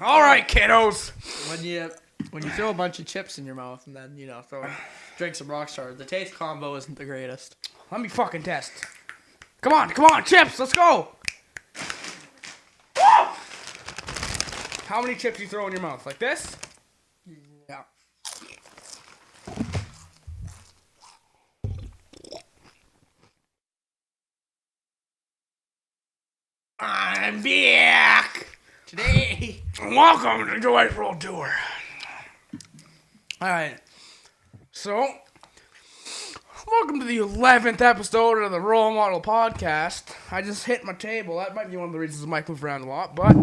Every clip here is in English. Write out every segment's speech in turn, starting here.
All right, kiddos. When you throw a bunch of chips in your mouth and then drink some Rockstar, the taste combo isn't the greatest. Let me fucking test. Come on, chips, let's go. Woo! How many chips you throw in your mouth? Like this? Yeah. I'm back Today. Welcome to Joy's World Tour. Alright. So, welcome to the 11th episode of the Role Model Podcast. I just hit my table. That might be one of the reasons the mic moves around a lot, but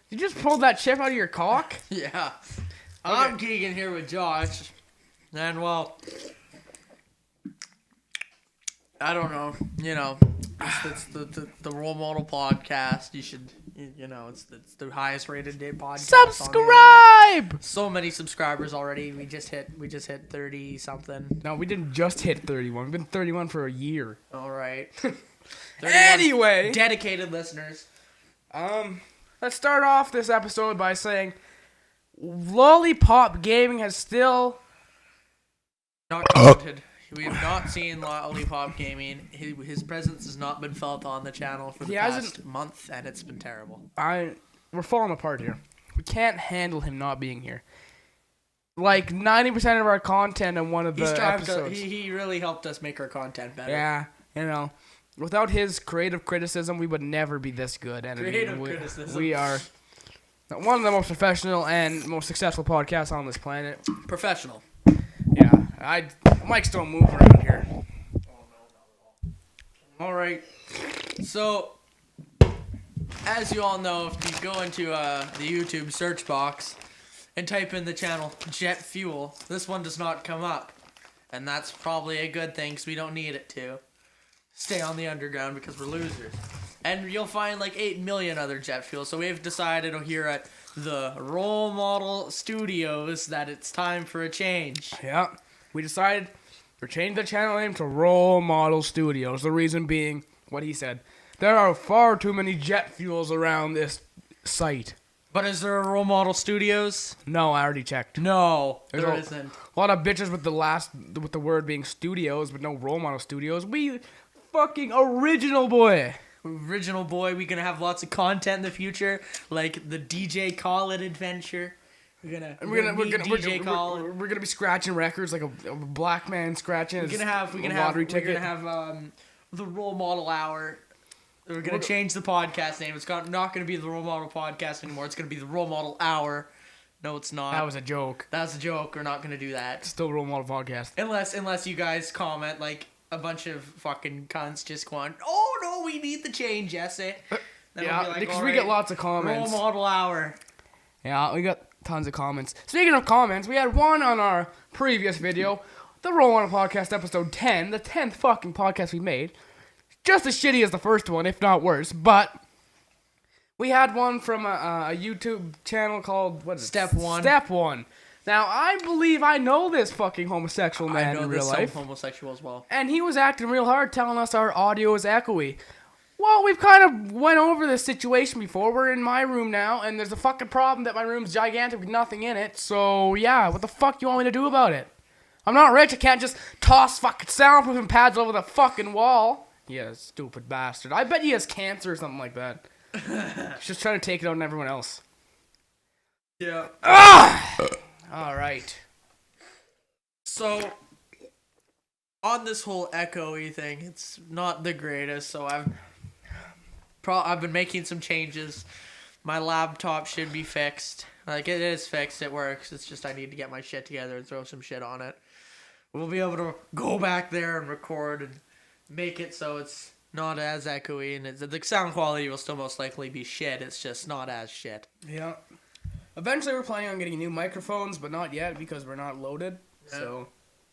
you just pulled that chip out of your cock? Yeah. I'm Keegan here with Josh. And well, I don't know. It's the Role Model Podcast. You should, it's the highest rated podcast. Subscribe! So many subscribers already. We just hit 30 something. No, we didn't just hit 31. We've been 31 for a year. All right. Anyway, dedicated listeners. Let's start off this episode by saying Lollipop Gaming has still not counted. We have not seen Lollipop Gaming. His presence has not been felt on the channel for the past month, and it's been terrible. We're falling apart here. We can't handle him not being here. Like 90% of our content in one of the episodes. He really helped us make our content better. Yeah, without his creative criticism, we would never be this good. And criticism. We are one of the most professional and most successful podcasts on this planet. Professional. Yeah, mics don't move around here. All right. So, as you all know, if you go into the YouTube search box and type in the channel Jet Fuel, this one does not come up. And that's probably a good thing because we don't need it to. Stay on the underground because we're losers. And you'll find like 8 million other Jet Fuel. So we've decided here at the Role Model Studios that it's time for a change. Yeah. We decided to change the channel name to Role Model Studios. The reason being what he said. There are far too many jet fuels around this site. But is there a Role Model Studios? No, I already checked. No, there isn't. A lot of bitches with the word being studios, but no Role Model Studios. We fucking original boy. Original boy. We're gonna have lots of content in the future, like the DJ Khaled adventure. We're gonna be scratching records like a black man scratching. We're gonna have the Role Model Hour. We're gonna change the podcast name. It's not gonna be the Role Model Podcast anymore. It's gonna be the Role Model Hour. No, it's not. That was a joke. That's a joke. We're not gonna do that. Still Role Model Podcast. Unless you guys comment like a bunch of fucking cunts just going, oh no, we need the change, Jesse. Yeah, because we get lots of comments. Role Model Hour. Yeah, we got tons of comments. Speaking of comments, we had one on our previous video, the Role Model Podcast episode 10, the 10th fucking podcast we made. Just as shitty as the first one, if not worse, but we had one from a YouTube channel called, what is it? Step One. Step One. Now, I believe I know this fucking homosexual man in real life. I know this homosexual as well. And he was acting real hard telling us our audio is echoey. Well, we've kind of went over this situation before. We're in my room now, and there's a fucking problem that my room's gigantic with nothing in it. So, yeah, what the fuck you want me to do about it? I'm not rich. I can't just toss fucking soundproofing pads over the fucking wall. Yeah, stupid bastard. I bet he has cancer or something like that. He's just trying to take it out on everyone else. Yeah. All right. So, on this whole echoey thing, it's not the greatest, so I've been making some changes. My laptop should be fixed. Like, it is fixed. It works. It's just I need to get my shit together and throw some shit on it. We'll be able to go back there and record and make it so it's not as echoey. And the sound quality will still most likely be shit. It's just not as shit. Yeah. Eventually, we're planning on getting new microphones, but not yet because we're not loaded. Yeah. So...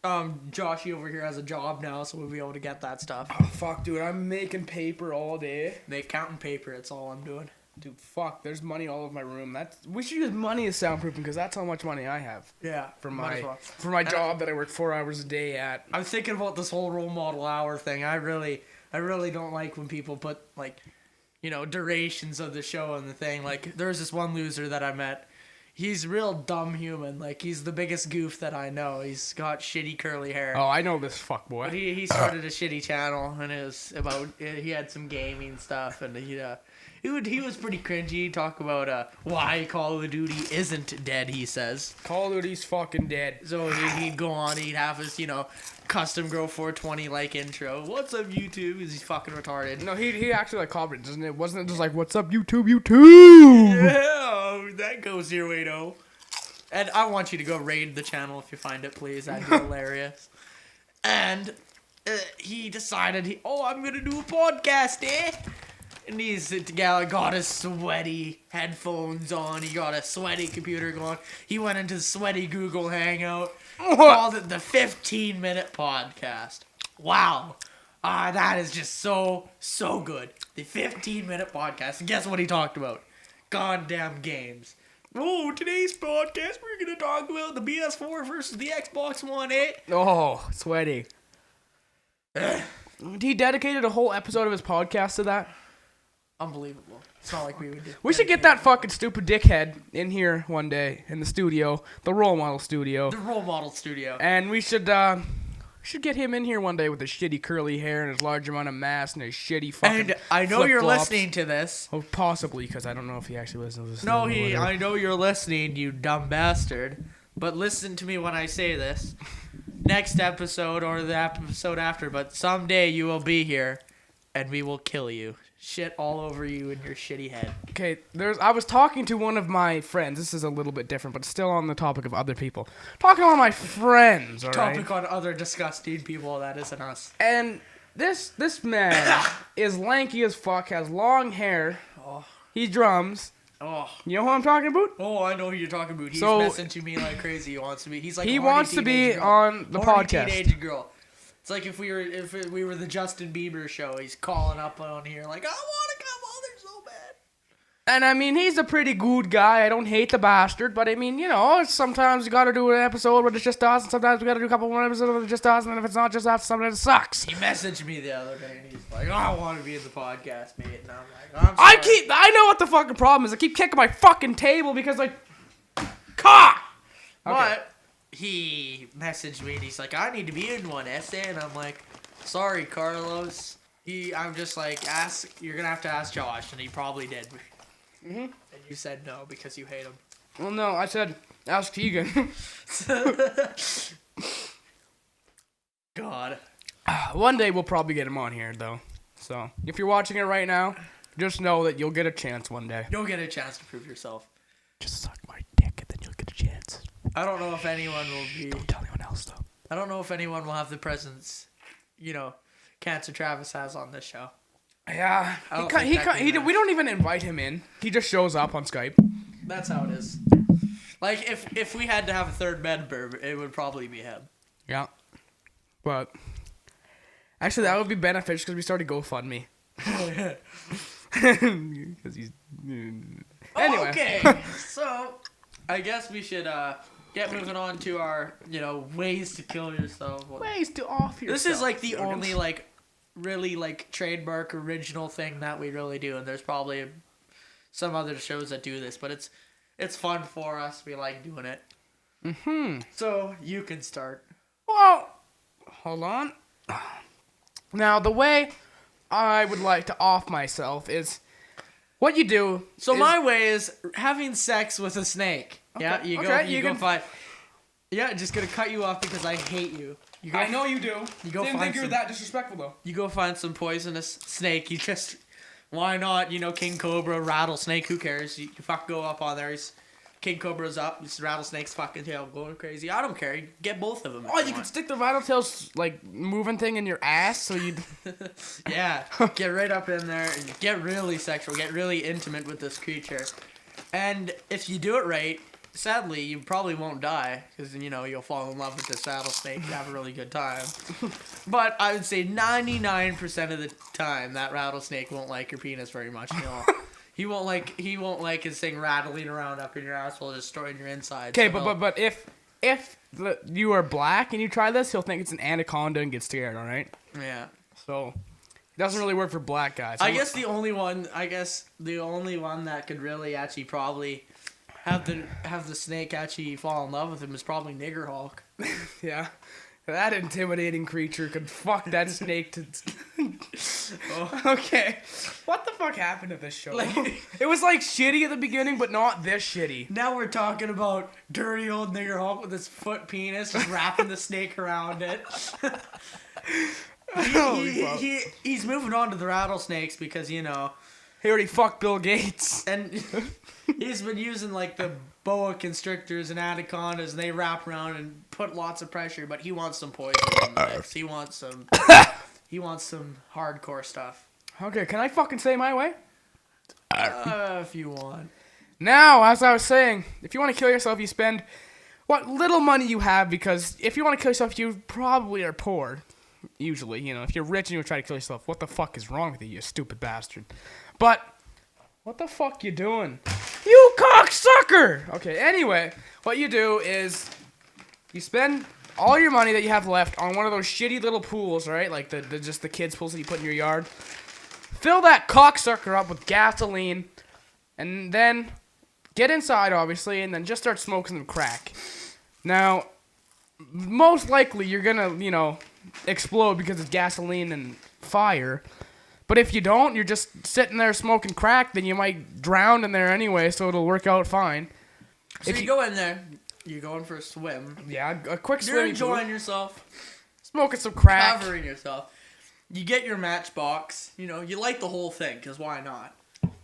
Joshy over here has a job now, so we'll be able to get that stuff. Oh, fuck, dude, I'm making paper all day. Counting paper, that's all I'm doing. Dude, fuck, there's money all over my room. We should use money as soundproofing, because that's how much money I have. Yeah. For my job that I work 4 hours a day at. I'm thinking about this whole Role Model Hour thing. I really I really don't like when people put like, durations of the show on the thing. Like there's this one loser that I met. He's real dumb human. Like he's the biggest goof that I know. He's got shitty curly hair. Oh, I know this fuck boy. But he started a shitty channel, and it was about he had some gaming stuff, and he was pretty cringy. He'd talk about why Call of Duty isn't dead. He says Call of Duty's fucking dead. so. He'd go on. He'd have his custom Grow 420 like intro. What's up, YouTube? Is he's fucking retarded? No, he actually like commented, doesn't it? Wasn't it just like, what's up, YouTube? Yeah, that goes your way, though. And I want you to go raid the channel if you find it, please. That'd be hilarious. And he decided, I'm going to do a podcast, eh? And he's got his sweaty headphones on. He got a sweaty computer going. He went into sweaty Google Hangout. Called it the 15-minute podcast. Wow. That is just so good. The 15-minute podcast. And guess what he talked about? Goddamn games. Oh, today's podcast, we're going to talk about the PS4 versus the Xbox One, eh? Oh, sweaty. He dedicated a whole episode of his podcast to that. Unbelievable. It's not like we would do. We should get that fucking stupid dickhead in here one day in the studio, the role model studio. The role model studio. And we should get him in here one day with his shitty curly hair and his large amount of mass and his shitty fucking And I know you're flip-flops. listening to this. Oh, possibly, because I don't know if he actually listens to this. No, I know you're listening, you dumb bastard. But listen to me when I say this. Next episode or the episode after, but someday you will be here and we will kill you. Shit all over you in your shitty head. Okay, I was talking to one of my friends. This is a little bit different, but still on the topic of other people. Talking to one of my friends, alright? Topic on other disgusting people that isn't us. And this man is lanky as fuck, has long hair. Oh. He drums. Oh. You know who I'm talking about? Oh, I know who you're talking about. He's So- messaging me like crazy. He wants to be. He's like He a horny wants to be teenage girl. on the Horny podcast. Teenage girl. It's like if we were the Justin Bieber show. He's calling up on here like, I want to come on there so bad. And I mean, he's a pretty good guy. I don't hate the bastard, but I mean, sometimes you gotta do an episode where it's just us, and sometimes we gotta do a couple more episodes where it's just us, and then if it's not just us, sometimes it sucks. He messaged me the other day and he's like, I want to be in the podcast, mate. And I'm like, I'm sorry. I know what the fucking problem is. I keep kicking my fucking table because cock! But he messaged me and he's like, I need to be in one essay, and I'm like, sorry, Carlos. I'm just like, you're gonna have to ask Josh, and he probably did. Mm-hmm. And you said no because you hate him. Well, no, I said, ask Keegan. God. One day we'll probably get him on here, though. So, if you're watching it right now, just know that you'll get a chance one day. You'll get a chance to prove yourself. Just suck my dick and then you'll get a chance. I don't know if anyone will be... Don't tell anyone else, though. I don't know if anyone will have the presence, Cancer Travis has on this show. Yeah, we don't even invite him in. He just shows up on Skype. That's how it is. Like, if we had to have a third member, it would probably be him. Yeah. But, actually, that would be beneficial because we started GoFundMe. Because he's... Anyway. Okay, so, I guess we should, get moving on to our, ways to kill yourself. Ways to off yourself. This is, like, the only, like, really, like, trademark original thing that we really do, and there's probably some other shows that do this, but it's fun for us. We like doing it. Mm-hmm. So, you can start. Well, hold on. Now, the way I would like to off myself is what you do. So, my way is having sex with a snake. Okay. Yeah, you go find... Yeah, just gonna cut you off because I hate you. I know you do. You go Didn't find think you were some- that disrespectful, though. You go find some poisonous snake. You just... Why not? King Cobra, rattlesnake, who cares? You fuck go up on there. King Cobra's up. This rattlesnake's fucking tail going crazy. I don't care. You get both of them. Oh, you can stick the rattletail's, like, moving thing in your ass so you... Yeah. Get right up in there and get really sexual. Get really intimate with this creature. And if you do it right, sadly, you probably won't die. Because, you'll fall in love with this rattlesnake and have a really good time. But I would say 99% of the time, that rattlesnake won't like your penis very much. He won't like his thing rattling around up in your asshole, destroying your insides. Okay, but if you are black and you try this, he'll think it's an anaconda and get scared, alright? Yeah. So, Doesn't really work for black guys. I guess the only one that could really actually probably have the snake actually fall in love with him is probably Nigger Hulk. Yeah. That intimidating creature could fuck that snake to... Okay. What the fuck happened to this show? It was like shitty at the beginning, but not this shitty. Now we're talking about dirty old Nigger Hulk with his foot penis just wrapping the snake around it. He's moving on to the rattlesnakes because, you know... He already fucked Bill Gates. And he's been using, like, the boa constrictors and anacondas, and they wrap around and put lots of pressure, but he wants some poison in this. He wants some hardcore stuff. Okay, can I fucking say my way? If you want. Now, as I was saying, if you want to kill yourself, you spend what little money you have, because if you want to kill yourself, you probably are poor. Usually, you know, if you're rich and you try to kill yourself, what the fuck is wrong with you stupid bastard? But, what the fuck you doing? You cocksucker! Okay, anyway, what you do is you spend all your money that you have left on one of those shitty little pools, right? Like just the kids' pools that you put in your yard. Fill that cocksucker up with gasoline, and then get inside, obviously, and then just start smoking some crack. Now, most likely you're gonna, you know, explode because it's gasoline and fire. But if you don't, you're just sitting there smoking crack, then you might drown in there anyway, so it'll work out fine. So if you go in there, you're going for a swim. Yeah, a quick swim. You're enjoying yourself. Smoking some crack. Covering yourself. You get your matchbox. You know, you light the whole thing, because why not?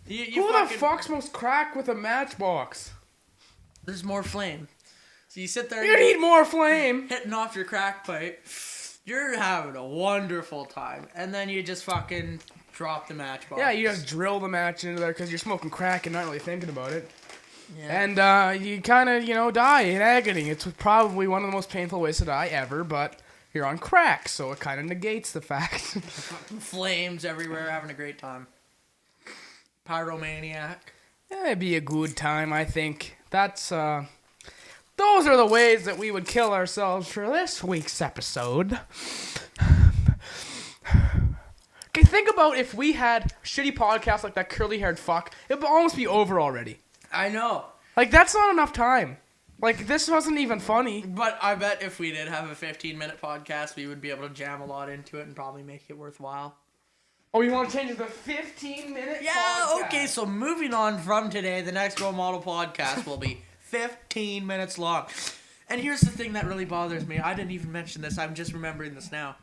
Who the fuck smokes crack with a matchbox? There's more flame. So you sit there. You need more flame. Hitting off your crack pipe. You're having a wonderful time. And then you just fucking drop the matchbox. Yeah, you just drill the match into there because you're smoking crack and not really thinking about it. Yeah. And you kind of, you know, die in agony. It's probably one of the most painful ways to die ever, but you're on crack, so it kind of negates the fact. Flames everywhere, having a great time. Pyromaniac. Yeah, it'd be a good time, I think. That's, those are the ways that we would kill ourselves for this week's episode. Okay, think about if we had shitty podcasts like that curly-haired fuck. It would almost be over already. I know. Like, that's not enough time. Like, this wasn't even funny. But I bet if we did have a 15-minute podcast, we would be able to jam a lot into it and probably make it worthwhile. Oh, you want to change it to 15-minute Yeah, podcast? okay, so moving on from today, the next Role Model podcast will be 15 minutes long. And here's the thing that really bothers me. I didn't even mention this. I'm just remembering this now.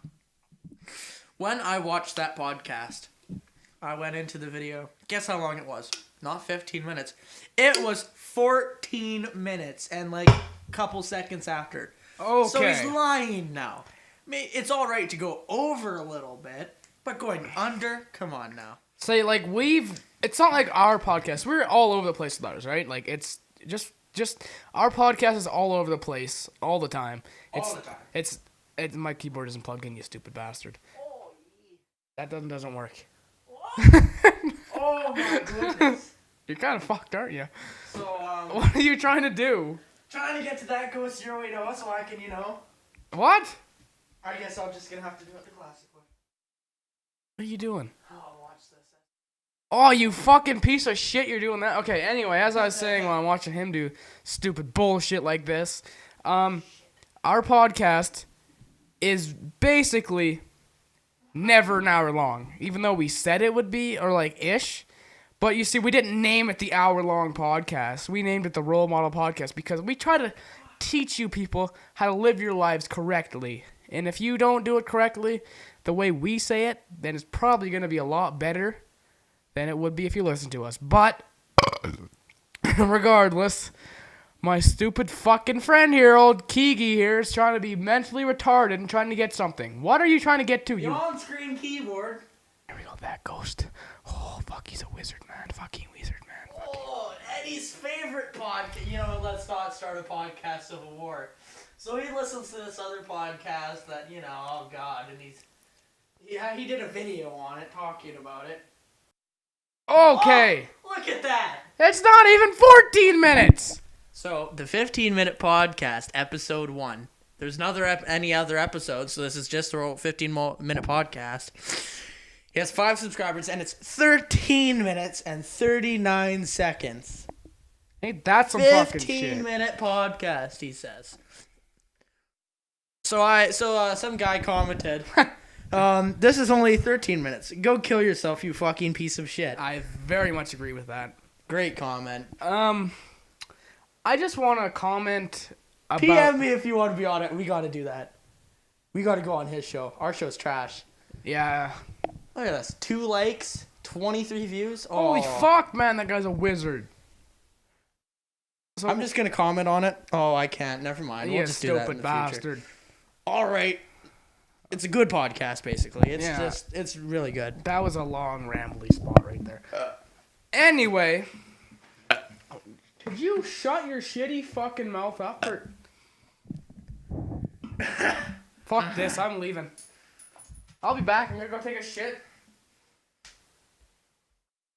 When I watched that podcast, I went into the video. Guess how long it was? Not 15 minutes. It was 14 minutes and like a couple seconds after. Okay. So he's lying now. I mean, it's all right to go over a little bit, but going under, come on now. Say, like, it's not like our podcast. We're all over the place with ours, right? Like, it's just our podcast is all over the place all the time. All the time. My keyboard isn't plugged in, you stupid bastard. Oh, That doesn't work. what? Oh my goodness. You're kind of fucked, aren't you? So, What are you trying to do? trying to get to that Go 080 so I can, What? I guess I'm just gonna have to do it the classic way. What are you doing? Oh, watch this. Oh, you fucking piece of shit, you're doing that. Okay, anyway, as I was saying while I'm watching him do stupid bullshit like this, our podcast is basically never an hour long, even though we said it would be, or like ish. But you see, we didn't name it the hour-long podcast. We named it the Role Model Podcast because we try to teach you people how to live your lives correctly. And if you don't do it correctly, the way we say it, then it's probably going to be a lot better than it would be if you listen to us. But, regardless, my stupid fucking friend here, old Keegi here, is trying to be mentally retarded and trying to get something. What are you trying to get to, Your you? on-screen keyboard. Here we go, that ghost. Oh, fuck, he's a wizard, man. Fucking wizard, man. Oh, Eddie's favorite podcast. Let's not start a podcast Civil War. So he listens to this other podcast that, oh God, and he did a video on it, talking about it. Okay. Oh, look at that. It's not even 14 minutes. So, the 15-minute podcast, episode 1. There's any other episodes, so this is just a 15-minute podcast. He has 5 subscribers, and it's 13 minutes and 39 seconds. Ain't that some fucking shit? 15-minute podcast, he says. So some guy commented, this is only 13 minutes. Go kill yourself, you fucking piece of shit. I very much agree with that. Great comment. I just want to comment about... PM me if you want to be on it. We got to do that. We got to go on his show. Our show's trash. Yeah. Look at this. 2 likes, 23 views. Oh. Holy fuck, man. That guy's a wizard. So, I'm just going to comment on it. Oh, I can't. Never mind. We'll just do that in the bastard. future. All right. It's a good podcast, basically. It's really good. That was a long, rambly spot right there. Anyway, could you shut your shitty fucking mouth up? Or... Fuck this, I'm leaving. I'll be back. I'm gonna go take a shit.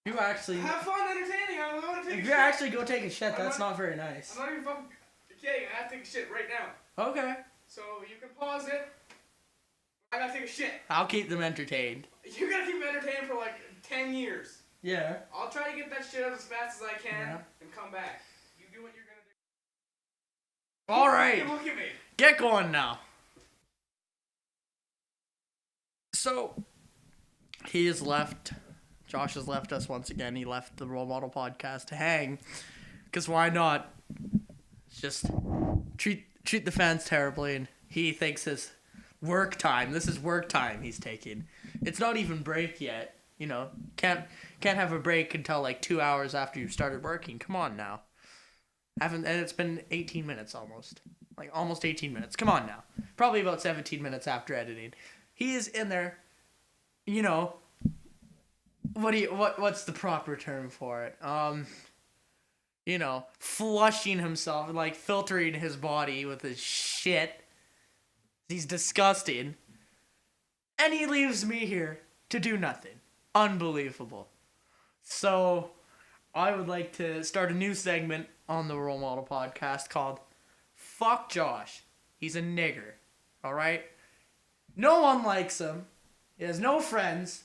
You actually... Have fun entertaining. I'm going to take a shit. If you actually go take a shit, that's not very nice. I'm not even fucking kidding. I have to take a shit right now. Okay. So you can pause it. I gotta take a shit. I'll keep them entertained. You gotta keep me entertained for like 10 years. Yeah. I'll try to get that shit out as fast as I can and come back. You do what you're gonna do. All right. Look at me. Get going now. So, he has left. Josh has left us once again. He left the Role Model Podcast to hang. Because why not? Just treat the fans terribly, and he thinks his work time. This is work time he's taking. It's not even break yet. You know, can't have a break until like 2 hours after you started working. Come on now. And it's been 18 minutes almost. Like almost 18 minutes. Come on now. Probably about 17 minutes after editing. He is in there, you know, what's the proper term for it? You know, flushing himself and like filtering his body with his shit. He's disgusting. And he leaves me here to do nothing. Unbelievable. So, I would like to start a new segment on the Role Model Podcast called Fuck Josh. He's a nigger. Alright? No one likes him. He has no friends.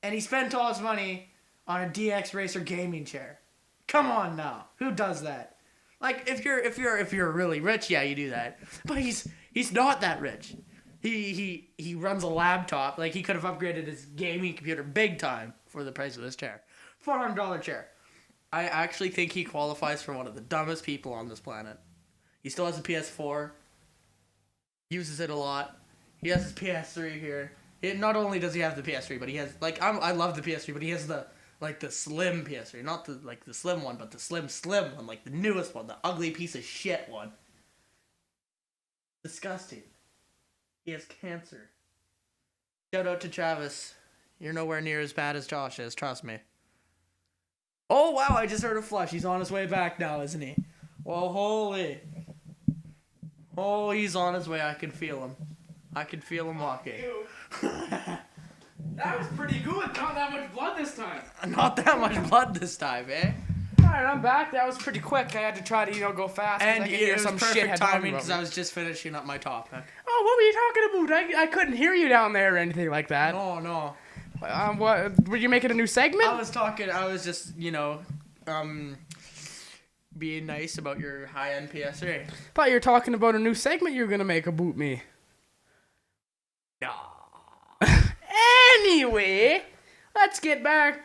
And he spent all his money on a DX Racer gaming chair. Come on now. Who does that? Like, if you're really rich, yeah, you do that. But he's not that rich. He runs a laptop. Like, he could have upgraded his gaming computer big time for the price of this chair. $400 chair. I actually think he qualifies for one of the dumbest people on this planet. He still has a PS4. Uses it a lot. He has his PS3 here. Not only does he have the PS3, but he has, like, I love the PS3, but he has the slim PS3. Not the slim one, but the slim one. Like, the newest one. The ugly piece of shit one. Disgusting. He has cancer. Shout out to Travis. You're nowhere near as bad as Josh is, trust me. Oh, wow, I just heard a flush. He's on his way back now, isn't he? Well, holy. Oh, he's on his way. I can feel him. I can feel him walking. That was pretty good. Not that much blood this time. Not that much blood this time, eh? Alright, I'm back. That was pretty quick. I had to try to, go fast. And it was perfect timing because I was just finishing up my topic. Oh, what were you talking about? I couldn't hear you down there or anything like that. No. What? Were you making a new segment? I was just, being nice about your high-end PS3. Thought you were talking about a new segment you were gonna make about me. No. Anyway, let's get right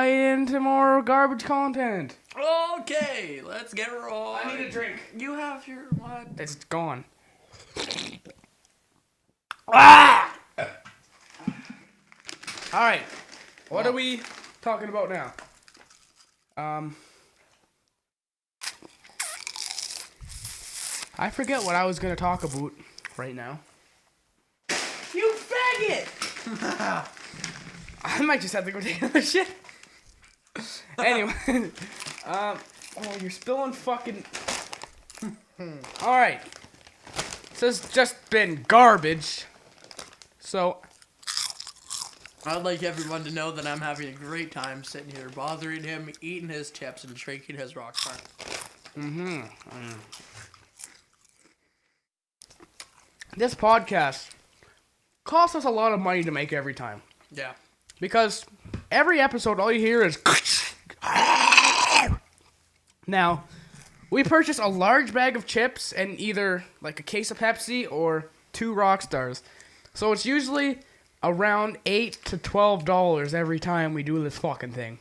into more garbage content. Okay, let's get right. I need a drink. You have your what? It's gone. Ah! All right. What are we talking about now? I forget what I was gonna talk about right now. You faggot! I might just have to go take another shit. Anyway, oh, you're spilling fucking. All right. This has just been garbage. So, I'd like everyone to know that I'm having a great time sitting here, bothering him, eating his chips, and drinking his rock bar. This podcast costs us a lot of money to make every time. Yeah. Because every episode, all you hear is... Now, we purchase a large bag of chips and either like a case of Pepsi or 2 Rockstars. So it's usually around $8 to $12 every time we do this fucking thing.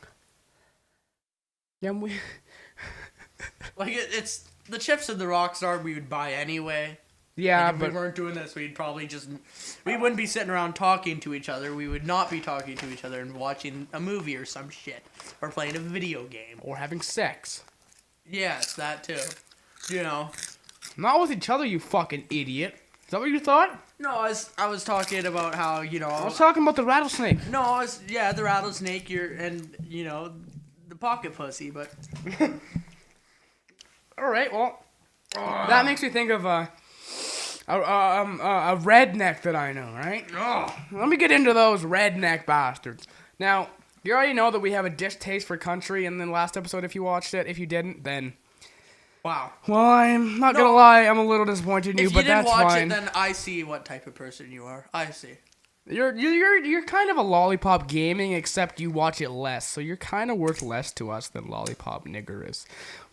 Yeah, Like, it's the chips and the Rockstar we would buy anyway. yeah, Like, if but we weren't doing this, we'd probably just... We wouldn't be sitting around talking to each other. We would not be talking to each other and watching a movie or some shit. Or playing a video game. or having sex. Yes, that too. You know. Not with each other, you fucking idiot. Is that what you thought? No, I was talking about how, you know... I was talking about the rattlesnake. No, the rattlesnake, the pocket pussy, but... Alright, well, that makes me think of a redneck that I know, right? Let me get into those redneck bastards. Now, you already know that we have a distaste for country in the last episode if you watched it. If you didn't, then... Wow. Well, I'm not gonna lie, I'm a little disappointed in you, but that's fine. If you didn't watch it, then I see what type of person you are. I see. You're kind of a Lollipop Gaming, except you watch it less, so you're kind of worth less to us than Lollipop Nigger is.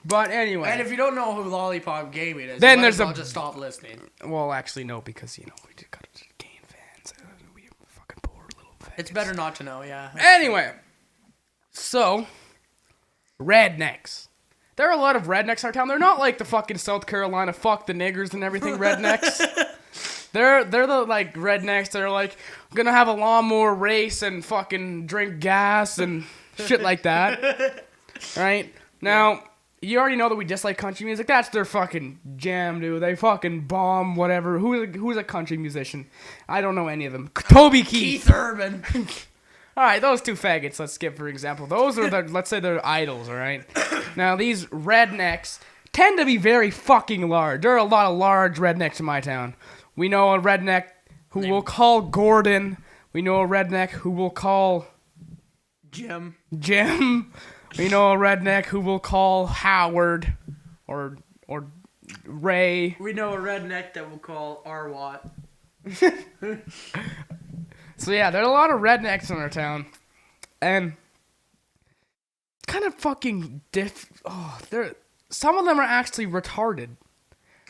But anyway. And if you don't know who Lollipop Gaming is, then I'll just stop listening. Well, actually, no, because, we just got to gain fans. We fucking poor little fans. It's better not to know, yeah. Anyway. So, rednecks. There are a lot of rednecks in our town. They're not like the fucking South Carolina fuck the niggers and everything rednecks. They're the, like, rednecks that are, like, gonna have a lawnmower race and fucking drink gas and shit like that. Right? Now, you already know that we dislike country music. That's their fucking jam, dude. They fucking bomb whatever. Who's a country musician? I don't know any of them. Toby Keith. Keith Urban. Alright, those 2 faggots, let's skip, for example. Those are let's say they're idols, alright? Now, these rednecks tend to be very fucking large. There are a lot of large rednecks in my town. We know a redneck who we'll call Gordon. We know a redneck who we'll call... Jim. We know a redneck who we'll call Howard. Or Ray. We know a redneck that we'll call Arwat. So yeah, there are a lot of rednecks in our town. And... kind of fucking some of them are actually retarded.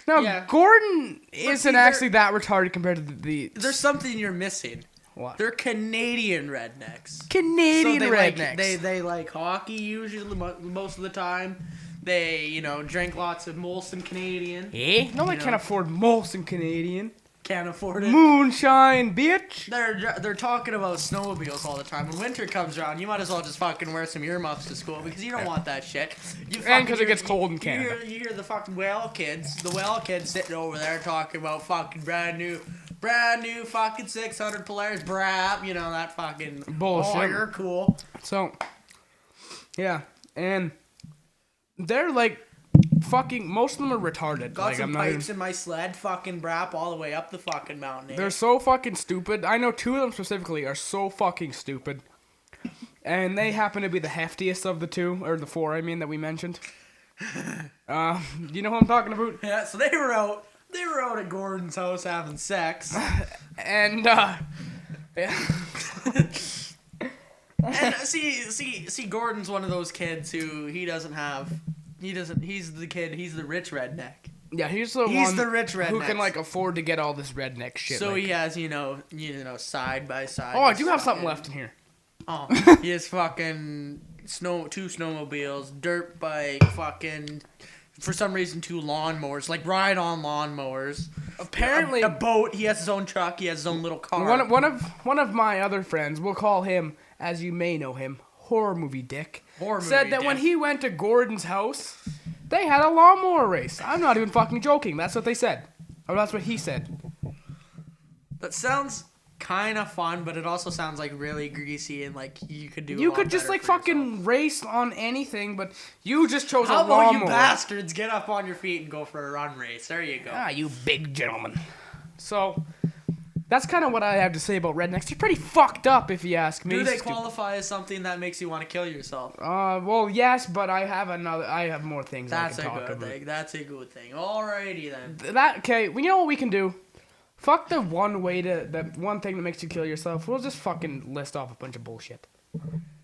Now, Yeah. Gordon isn't actually that retarded compared to the... There's something you're missing. What? They're Canadian rednecks. Canadian So rednecks. They like hockey usually most of the time. They, drink lots of Molson Canadian. Eh? No one can afford Molson Canadian. Can't afford it. Moonshine, bitch. They're talking about snowmobiles all the time. When winter comes around, you might as well just fucking wear some earmuffs to school because you don't want that shit. And because it gets cold in Canada. You hear the fucking whale kids sitting over there talking about fucking brand new fucking 600 Polaris brap. You know, that fucking bullshit. Oh, you're cool. So, yeah, and they're like fucking, most of them are retarded. Got like, some I'm not pipes even, in my sled, fucking brap all the way up the fucking mountain. they're so fucking stupid. I know 2 of them specifically are so fucking stupid. And they happen to be the heftiest of the 2, or the 4, I mean, that we mentioned. You know who I'm talking about? Yeah, so they were out at Gordon's house having sex. And, yeah. And see, Gordon's one of those kids who he's the rich redneck. Yeah, he's the rich redneck who can, like, afford to get all this redneck shit. So like, he has, side by side. oh, I do have something left in here. Oh, he has fucking 2 snowmobiles, dirt bike, fucking, for some reason 2 lawnmowers, like ride-on lawnmowers. Apparently, a boat. He has his own truck. He has his own little car. One of my other friends, we'll call him, as you may know him, Horror Movie Dick, said that when he went to Gordon's house, they had a lawnmower race. I'm not even fucking joking. That's what they said. Or that's what he said. That sounds kind of fun, but it also sounds like really greasy and like you could do. You could just like fucking yourself. Race on anything, but you just chose How a lawnmower. How about you bastards get up on your feet and go for a run race? There you go. Ah, you big gentleman. So, that's kind of what I have to say about rednecks. They're pretty fucked up, if you ask me. Do they qualify as something that makes you want to kill yourself? Well, yes, but I have more things I can talk about. That's a good thing. Alrighty then. Okay, well, you know what we can do? Fuck that one thing that makes you kill yourself. We'll just fucking list off a bunch of bullshit.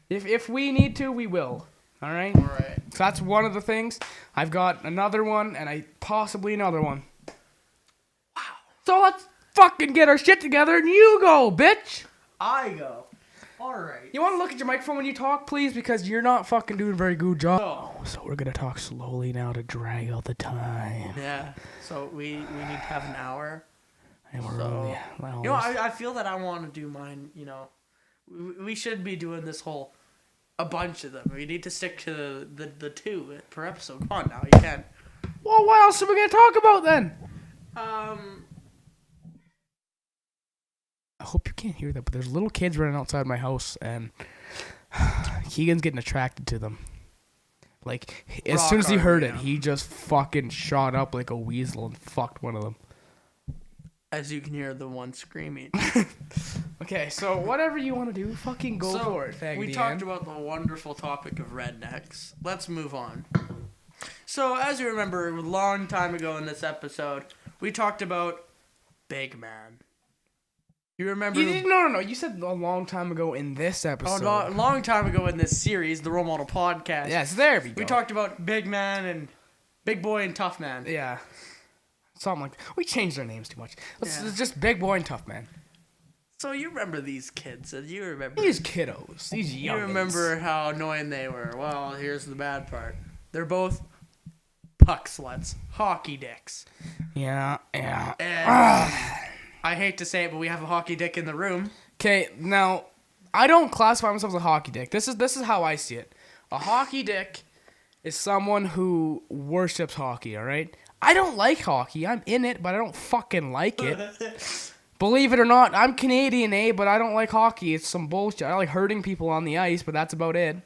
If we need to, we will. All right? All right. So that's one of the things. I've got another one, and possibly another one. Wow. So let's fucking get our shit together, and you go, bitch. I go. All right. You want to look at your microphone when you talk, please? Because you're not fucking doing a very good job. So we're going to talk slowly now to drag out the time. Yeah. So we need to have an hour. And we're So, really, I feel that I want to do mine, we should be doing this whole, a bunch of them. We need to stick to the 2 per episode. Come on now, you can. Well, what else are we going to talk about then? I hope you can't hear that, but there's little kids running outside my house, and Keegan's getting attracted to them. Like, as soon as he heard it, he just fucking shot up like a weasel and fucked one of them. As you can hear the one screaming. Okay, so whatever you want to do, fucking go for it. We talked about the wonderful topic of rednecks. Let's move on. So, as you remember, a long time ago in this episode, we talked about Big Man. You remember? No. You said a long time ago in this episode. Oh, a long time ago in this series, the Role Model Podcast. Yes, there we go. We talked about Big Man and Big Boy and Tough Man. Yeah. Something like that. We changed their names too much. It's just Big Boy and Tough Man. So you remember these kids, and you remember... These kiddos. These youngins. You remember how annoying they were. Well, here's the bad part. They're both puck sluts. Hockey dicks. Yeah. And, I hate to say it, but we have a hockey dick in the room. Okay, now, I don't classify myself as a hockey dick. This is how I see it. A hockey dick is someone who worships hockey, alright? I don't like hockey. I'm in it, but I don't fucking like it. Believe it or not, I'm Canadian, but I don't like hockey. It's some bullshit. I like hurting people on the ice, but that's about it.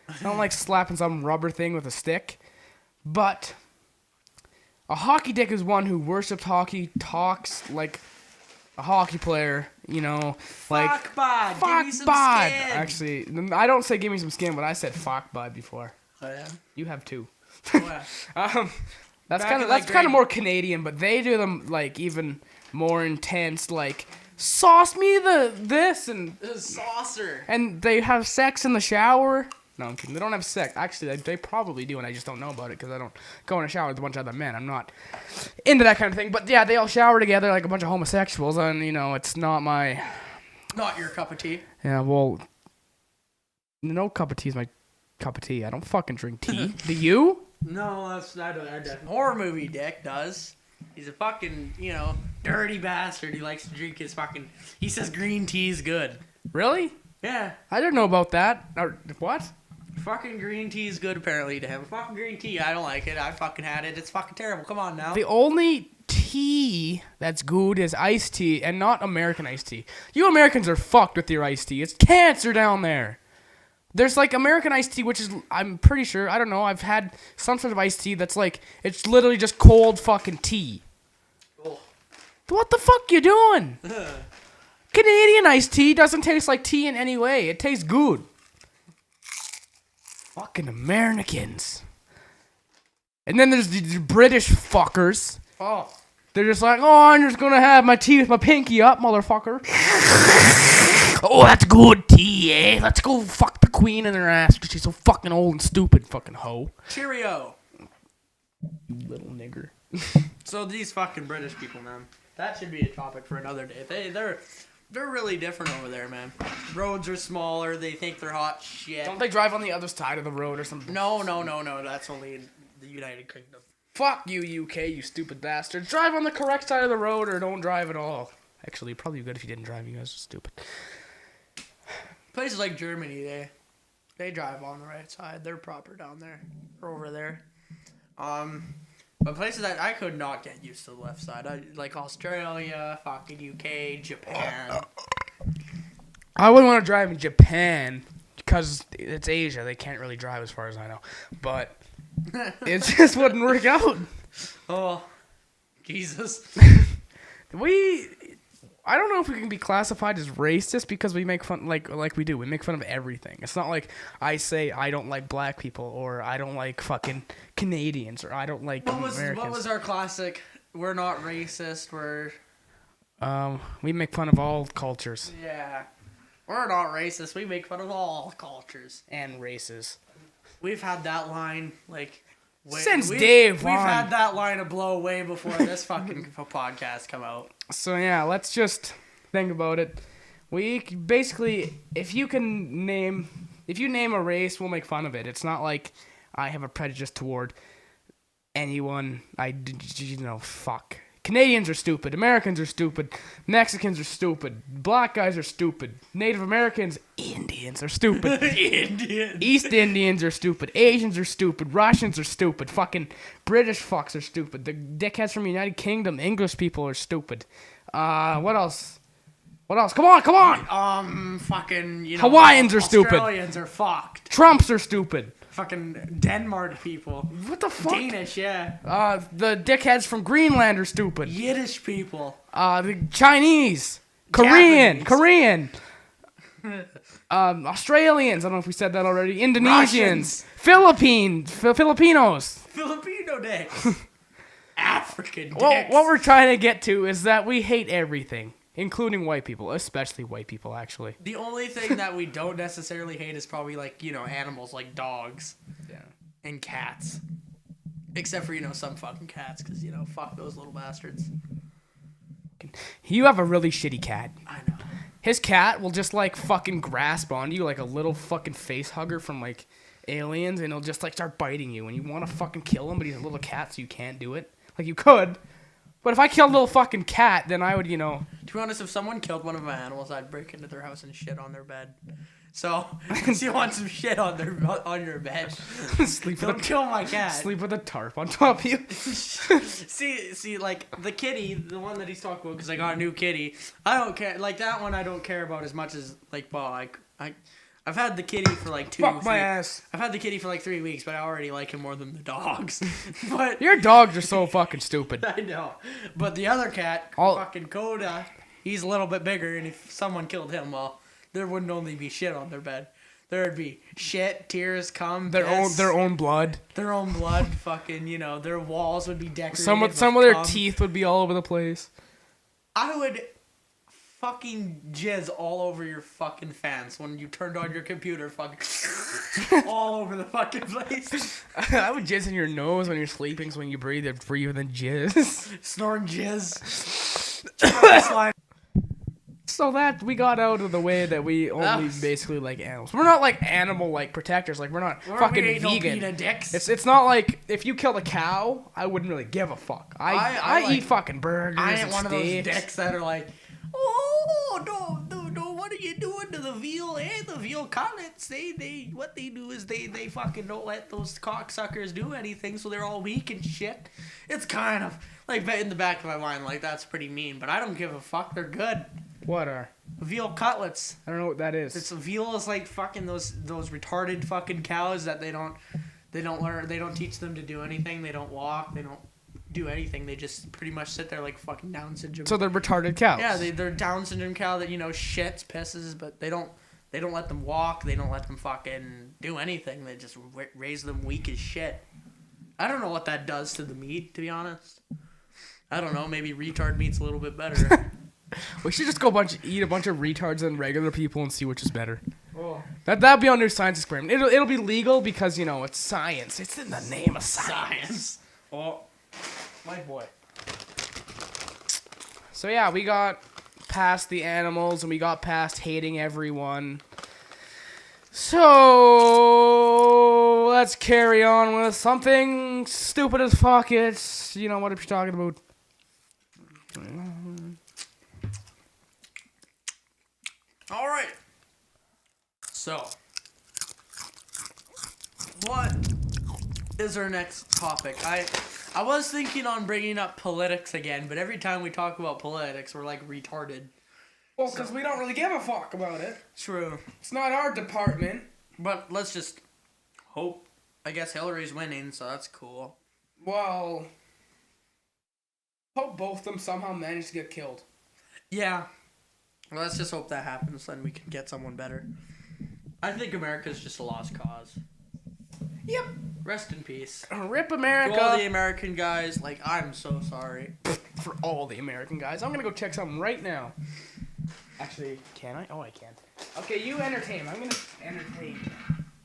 I don't like slapping some rubber thing with a stick. But a hockey dick is one who worships hockey, talks like a hockey player, like... Fuck bud, give me some bud. skin. Actually, I don't say give me some skin, but I said fuck bud before. Oh, yeah? You have two. Oh, yeah. That's Back kind in of more Canadian, but they do them like even more intense, like sauce me this and This is saucer. and they have sex in the shower. No, I'm kidding. They don't have sex. Actually, they probably do, and I just don't know about it because I don't go in a shower with a bunch of other men. I'm not into that kind of thing. But yeah, they all shower together like a bunch of homosexuals, and it's not my. Not your cup of tea. Yeah, well, no cup of tea is my cup of tea. I don't fucking drink tea. Do you? No, that's not a horror movie dick does. He's a fucking, dirty bastard. He likes to drink his fucking... He says green tea's good. Really? Yeah. I didn't know about that. Or, what? Fucking green tea's good apparently to him. Fucking green tea, I don't like it. I fucking had it. It's fucking terrible. Come on now. The only tea that's good is iced tea, and not American iced tea. You Americans are fucked with your iced tea. It's cancer down there. There's like American iced tea, which is, I'm pretty sure, I don't know, I've had some sort of iced tea that's like, it's literally just cold fucking tea. Oh. What the fuck you doing? Canadian iced tea doesn't taste like tea in any way. It tastes good. Fucking Americans. And then there's the British fuckers. Oh. They're just like, oh, I'm just gonna have my tea with my pinky up, motherfucker. Oh, that's good tea, eh? Let's go fuck the queen in her ass because she's so fucking old and stupid, fucking hoe. Cheerio. You little nigger. So these fucking British people, man. That should be a topic for another day. They're really different over there, man. Roads are smaller. They think they're hot shit. Don't they drive on the other side of the road or something? No. That's only in the United Kingdom. Fuck you, UK, you stupid bastard. Drive on the correct side of the road or don't drive at all. Actually, it'd probably be good if you didn't drive. You guys are stupid. Places like Germany, they drive on the right side. They're proper down there or over there. But places that I could not get used to the left side, like Australia, fucking UK, Japan. I wouldn't want to drive in Japan because it's Asia. They can't really drive as far as I know. But it just wouldn't work out. Oh, Jesus. I don't know if we can be classified as racist because we make fun, like we do. We make fun of everything. It's not like I say I don't like black people or I don't like fucking Canadians or I don't like Americans. What was our classic? We're not racist. We make fun of all cultures Yeah. We're not racist. We make fun of all cultures. and races. We've had that line, like... Since day one. We've had that line to blow way before this fucking podcast come out. So yeah, let's just think about it. We basically, if you name a race, we'll make fun of it. It's not like I have a prejudice toward anyone. Fuck. Canadians are stupid. Americans are stupid. Mexicans are stupid. Black guys are stupid. Native Americans, Indians are stupid. East Indians are stupid. Asians are stupid. Russians are stupid. Fucking British fucks are stupid. The dickheads from the United Kingdom, English people are stupid. What else? Come on! Fucking, Hawaiians are stupid. Australians are fucked. Trumps are stupid. Fucking Denmark people. What the fuck? Danish, yeah. The dickheads from Greenland are stupid. Yiddish people. The Chinese. Korean. Australians. I don't know if we said that already. Indonesians. Russians. Filipinos. Filipino dicks. African dicks. Well, what we're trying to get to is that we hate everything, including white people, especially white people, actually. The only thing that we don't necessarily hate is probably, like, animals like dogs. Yeah. And cats. Except for, some fucking cats, because, fuck those little bastards. You have a really shitty cat. I know. His cat will just, like, fucking grasp onto you like a little fucking face hugger from, like, Aliens, and he'll just, like, start biting you, and you want to fucking kill him, but he's a little cat, so you can't do it. Like, you could. But if I killed a little fucking cat, then I would, To be honest, if someone killed one of my animals, I'd break into their house and shit on their bed. So, if you want some shit on your bed, don't kill my cat. Sleep with a tarp on top of you. see, like, the kitty, the one that he's talking about, because I got a new kitty, I don't care. Like, that one I don't care about as much as, like, I've had the kitty for like 2 weeks. Fuck my ass. I've had the kitty for like 3 weeks, but I already like him more than the dogs. But your dogs are so fucking stupid. I know. But the other cat, fucking Coda, he's a little bit bigger, and if someone killed him, well, there wouldn't only be shit on their bed. There would be shit, tears, cum, their own blood. Their own blood, fucking, their walls would be decorated. Some of their teeth would be all over the place. I would fucking jizz all over your fucking fans when you turned on your computer, fucking all over the fucking place. I would jizz in your nose when you're sleeping, so when you breathe, it breathe and jizz. Snoring jizz. So that we got out of the way that we only basically like animals. We're not like animal like protectors. Like we're not fucking vegan. No dicks. It's not like if you killed a cow, I wouldn't really give a fuck. I eat fucking burgers. I ain't and one steaks. of those dicks that are like, no, what are you doing to the veal? The veal cutlets, what they do is they fucking don't let those cocksuckers do anything, so they're all weak and shit. It's kind of, like, in the back of my mind, like, that's pretty mean, but I don't give a fuck, they're good. What are? Veal cutlets. I don't know what that is. It's veal is like fucking those retarded fucking cows that they don't learn, they don't teach them to do anything, they don't walk, they don't do anything. They just pretty much sit there like fucking Down syndrome. So they're retarded cows. Yeah, they're Down syndrome cow that shits, pisses, but they don't let them walk. They don't let them fucking do anything. They just raise them weak as shit. I don't know what that does to the meat, to be honest. I don't know. Maybe retard meat's a little bit better. We should just eat a bunch of retards and regular people and see which is better. Oh. That'd be our new science experiment. It'll be legal because it's science. It's in the name of science. Oh. My boy. So yeah, we got past the animals and we got past hating everyone. So let's carry on with something stupid as fuck. It's what are you talking about? All right. So, what is our next topic? I was thinking on bringing up politics again, but every time we talk about politics, we're like retarded. Well, because we don't really give a fuck about it. True. It's not our department. But let's just hope. I guess Hillary's winning, so that's cool. Well, hope both of them somehow manage to get killed. Yeah. Well, let's just hope that happens, then we can get someone better. I think America's just a lost cause. Yep. Rest in peace. Rip America. To all the American guys, I'm so sorry. for all the American guys. I'm gonna go check something right now. Actually, can I? Oh, I can't. Okay, you entertain. I'm gonna entertain.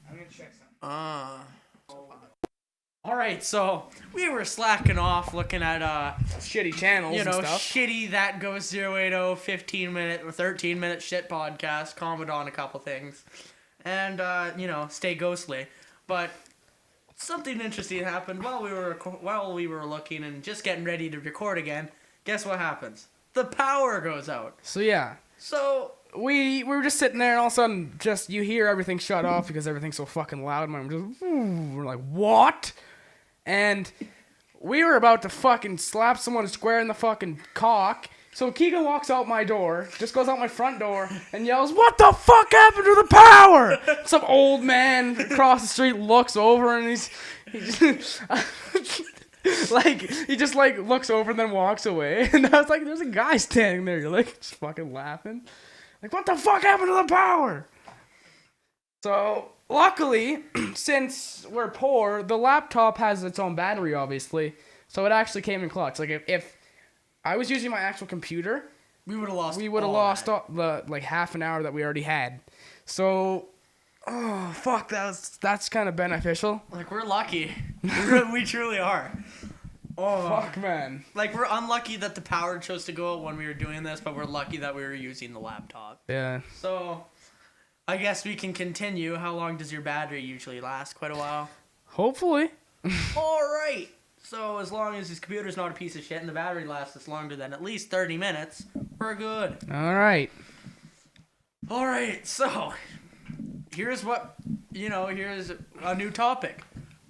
I'm gonna check something. All right, so we were slacking off looking at Shitty channels you know, and stuff. shitty that goes 080 15-minute or 13-minute shit podcast, comment on a couple things, and you know, stay ghostly. But something interesting happened while we were looking and just getting ready to record again. Guess what happens? The power goes out. So yeah. So We were just sitting there, and all of a sudden, just you hear everything shut off because everything's so fucking loud. And we're like, what? And we were about to fucking slap someone square in the fucking cock. So Keegan walks out my door, just goes out my front door, and yells, "What the fuck happened to the power?" Some old man across the street looks over, and he just looks over and then walks away. And I was like, "There's a guy standing there." You're like, just fucking laughing. Like, what the fuck happened to the power? So, luckily, since we're poor, the laptop has its own battery, obviously. So it actually came in clutch. Like, if I was using my actual computer, we would have lost. We would have lost all the half an hour that we already had. So, oh fuck, that's kind of beneficial. Like, we're lucky. We truly are. Oh fuck, man. Like, we're unlucky that the power chose to go out when we were doing this, but we're lucky that we were using the laptop. Yeah. So, I guess we can continue. How long does your battery usually last? Quite a while. Hopefully. All right. So, as long as his computer's not a piece of shit and the battery lasts us longer than at least 30 minutes, we're good. All right. All right. So, here's here's a new topic.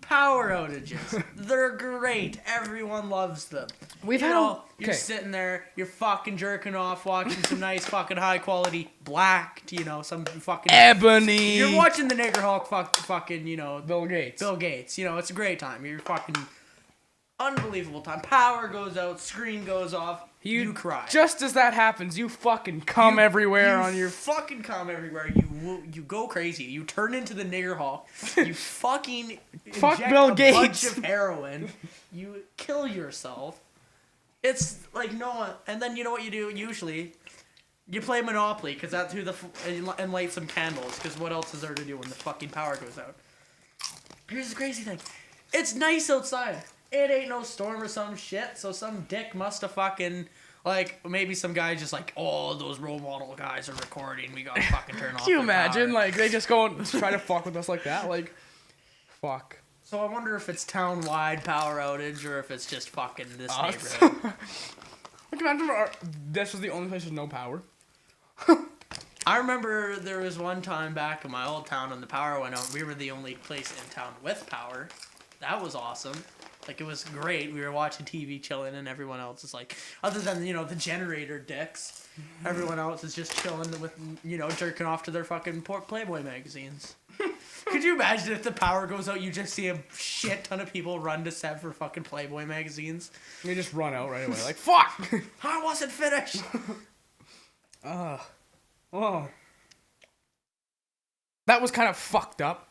Power outages. They're great. Everyone loves them. You're sitting there, you're fucking jerking off, watching some nice fucking high quality black, some fucking Ebony. You're watching the Nigger Hulk fucking, Bill Gates. It's a great time. You're fucking unbelievable time. Power goes out, screen goes off, you cry. Just as that happens, you fucking come everywhere on your... fucking come everywhere. You go crazy. You turn into the Nigger Hulk. You fucking Fuck inject Bill a Gates. bunch of heroin. You kill yourself. It's like no one... And then you know what you do usually? You play Monopoly, because that's who and light some candles, because what else is there to do when the fucking power goes out? Here's the crazy thing. It's nice outside. It ain't no storm or some shit, so some dick must have fucking, maybe some guy just oh, those role model guys are recording, we gotta fucking turn off. Can you imagine? Power. They just go and try to fuck with us like that? Fuck. So I wonder if it's town-wide power outage, or if it's just fucking this neighborhood. Imagine this was the only place with no power. I remember there was one time back in my old town when the power went out, we were the only place in town with power. That was awesome. It was great. We were watching TV, chilling, and everyone else is other than, the generator dicks, everyone else is just chilling with, jerking off to their fucking Playboy magazines. Could you imagine if the power goes out, you just see a shit ton of people run to set for fucking Playboy magazines? They just run out right away, fuck! I wasn't finished! Oh. That was kind of fucked up.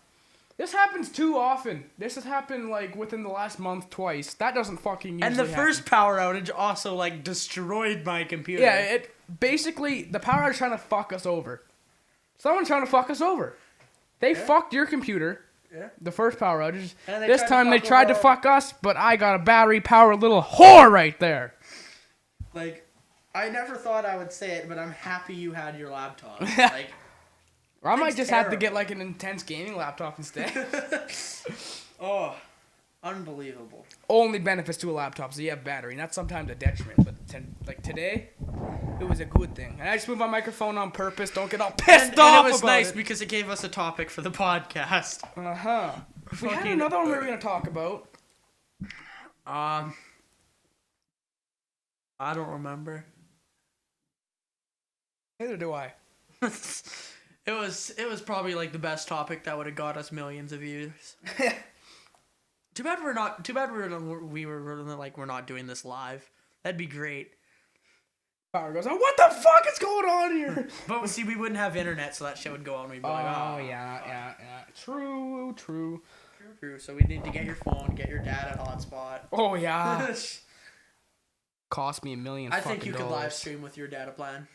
This happens too often. This has happened, within the last month twice. That doesn't fucking usually And the first power outage also, destroyed my computer. Yeah, basically, the power outage trying to fuck us over. Someone's trying to fuck us over. They fucked your computer. Yeah. The first power outage. And this time they tried to fuck us, but I got a battery-powered little whore right there. I never thought I would say it, but I'm happy you had your laptop. Or I might just have to get an intense gaming laptop instead. Oh, unbelievable. Only benefits to a laptop, so you have battery. Not sometimes a detriment, but today, it was a good thing. And I just moved my microphone on purpose. Don't get all pissed off. And it was about nice it. because it gave us a topic for the podcast. Uh-huh. We had another one we were going to talk about. I don't remember. Neither do I. It was probably the best topic that would have got us millions of views. Too bad we're not doing this live. That'd be great. Power goes on. What the fuck is going on here? But see, we wouldn't have internet, so that shit would go on. We'd be yeah. True. So we need to get your phone, get your dad a hotspot. Oh yeah. cost me $1 million. I think you could live stream with your data plan.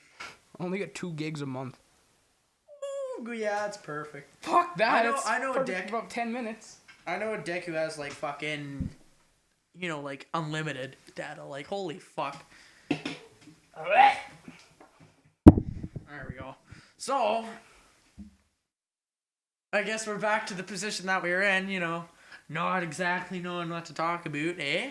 I only get 2 gigs a month. Ooh, yeah, it's perfect. Fuck that. I know a dick. About 10 minutes. I know a dick who has like fucking, you know, like unlimited data. Like, holy fuck. There we go. So, I guess we're back to the position that we were in, you know, not exactly knowing what to talk about, eh?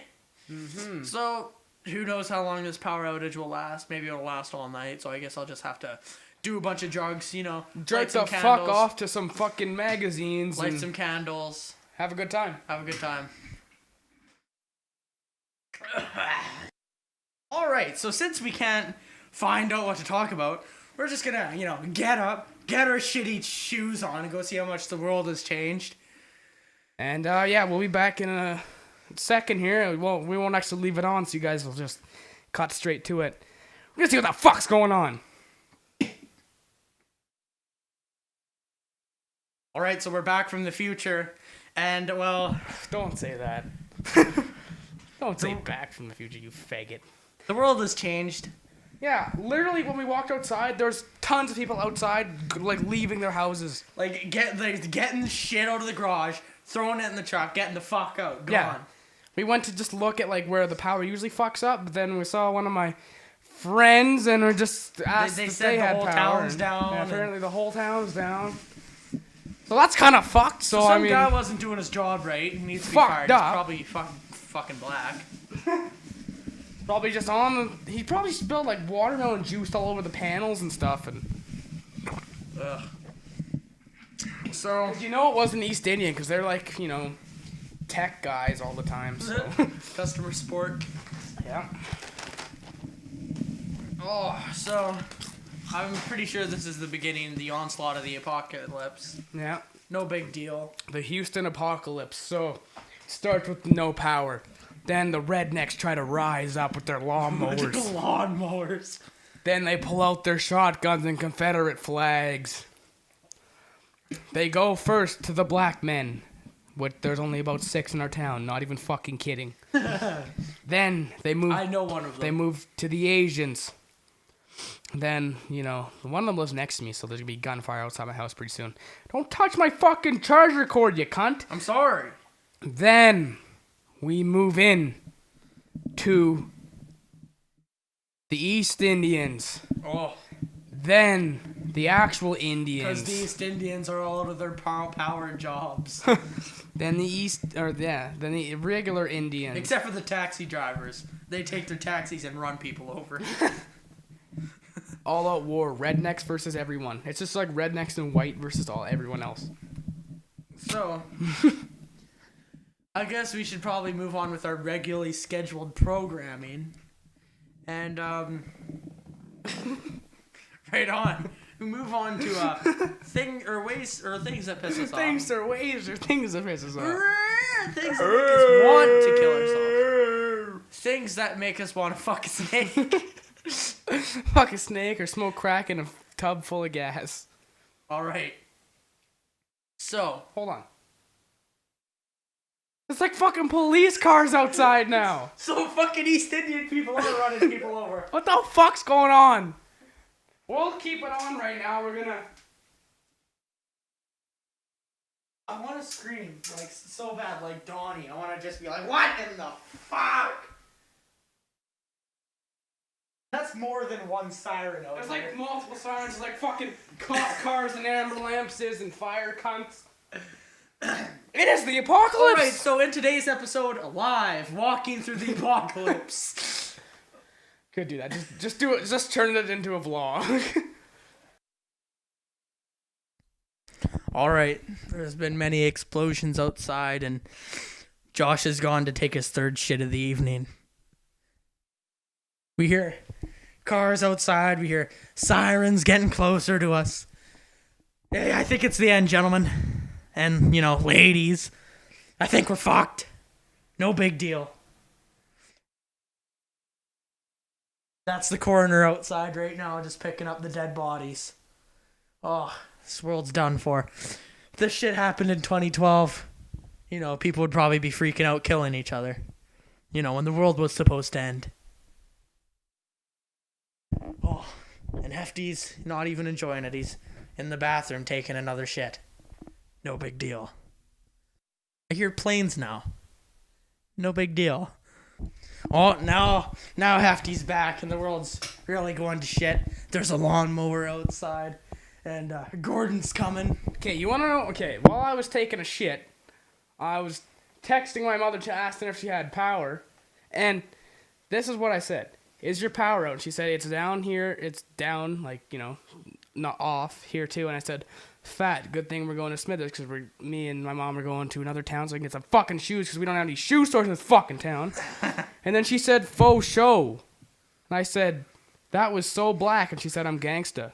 Mm-hmm. So, who knows how long this power outage will last? Maybe it'll last all night, so I guess I'll just have to do a bunch of drugs, you know. Jerk the fuck off to some fucking magazines. Light some candles. Have a good time. Have a good time. Alright, so since we can't find out what to talk about, we're just gonna, you know, get up, get our shitty shoes on, and go see how much the world has changed. And, yeah, we'll be back in a second here. Well, we won't actually leave it on, so you guys will just cut straight to it. We're gonna see what the fuck's going on. Alright, so we're back from the future, and, well... Don't say that. Don't say back from the future, you faggot. The world has changed. Yeah, literally when we walked outside, there's tons of people outside, like, leaving their houses. Like, getting shit out of the garage, throwing it in the truck, getting the fuck out, gone. Yeah. We went to just look at, like, where the power usually fucks up, but then we saw one of my friends, and we just asked They if said they the had whole power. town's down, Yeah, and- apparently the whole town's down. So that's kind of fucked, so Some I mean... guy wasn't doing his job right, he needs to be Fucked fired. up. He's probably fucking black. Probably just on the... He probably spilled, like, watermelon juice all over the panels and stuff, and... Ugh. So... You know it wasn't East Indian, because they're, like, you know, tech guys all the time, so... Customer support. Yeah. Oh, so... I'm pretty sure this is the beginning, the onslaught of the apocalypse. Yeah. No big deal. The Houston apocalypse. So, it starts with no power. Then the rednecks try to rise up with their lawnmowers. Lawnmowers. Then they pull out their shotguns and Confederate flags. They go first to the black men. There's only about 6 in our town. Not even fucking kidding. Then they move. I know one of them. They move to the Asians. Then, you know, one of them lives next to me, so there's gonna be gunfire outside my house pretty soon. Don't touch my fucking charger cord, you cunt! I'm sorry. Then we move in to the East Indians. Oh. Then the actual Indians. Because the East Indians are all out of their power jobs. Then then the regular Indians. Except for the taxi drivers. They take their taxis and run people over. All out war, rednecks versus everyone. It's just like rednecks and white versus everyone else. So, I guess we should probably move on with our regularly scheduled programming. And, right on. We move on to, things that piss us off. Things or ways or things that piss us off. Things that make us want to kill ourselves. Things that make us want to fuck a snake. Fuck a snake or smoke crack in a tub full of gas. Alright. So. Hold on. It's like fucking police cars outside now. So fucking East Indian people are running people over. What the fuck's going on? We'll keep it on right now. We're gonna... I want to scream, like, so bad, like Donnie. I want to just be like, what in the fuck? That's more than one siren out There's there. like multiple sirens, like fucking cop cars and ambulances and fire cunts. It is the apocalypse! Alright, so in today's episode, live, walking through the apocalypse. Could do that. Just do it. Just turn it into a vlog. Alright, there's been many explosions outside, and Josh has gone to take his third shit of the evening. We hear cars outside, we hear sirens getting closer to us. Hey, I think it's the end, gentlemen. And, you know, ladies. I think we're fucked. No big deal. That's the coroner outside right now, just picking up the dead bodies. Oh, this world's done for. If this shit happened in 2012, you know, people would probably be freaking out, killing each other. You know, when the world was supposed to end. And Hefty's not even enjoying it. He's in the bathroom taking another shit. No big deal. I hear planes now. No big deal. Oh, now Hefty's back and the world's really going to shit. There's a lawnmower outside and Gordon's coming. Okay, you want to know? Okay, while I was taking a shit, I was texting my mother to ask her if she had power, and this is what I said. Is your power out? And she said, it's down here. It's down, like, you know, not off here, too. And I said, fat, good thing we're going to Smithers because me and my mom are going to another town so I can get some fucking shoes because we don't have any shoe stores in this fucking town. And then she said, faux show. And I said, that was so black. And she said, I'm gangsta.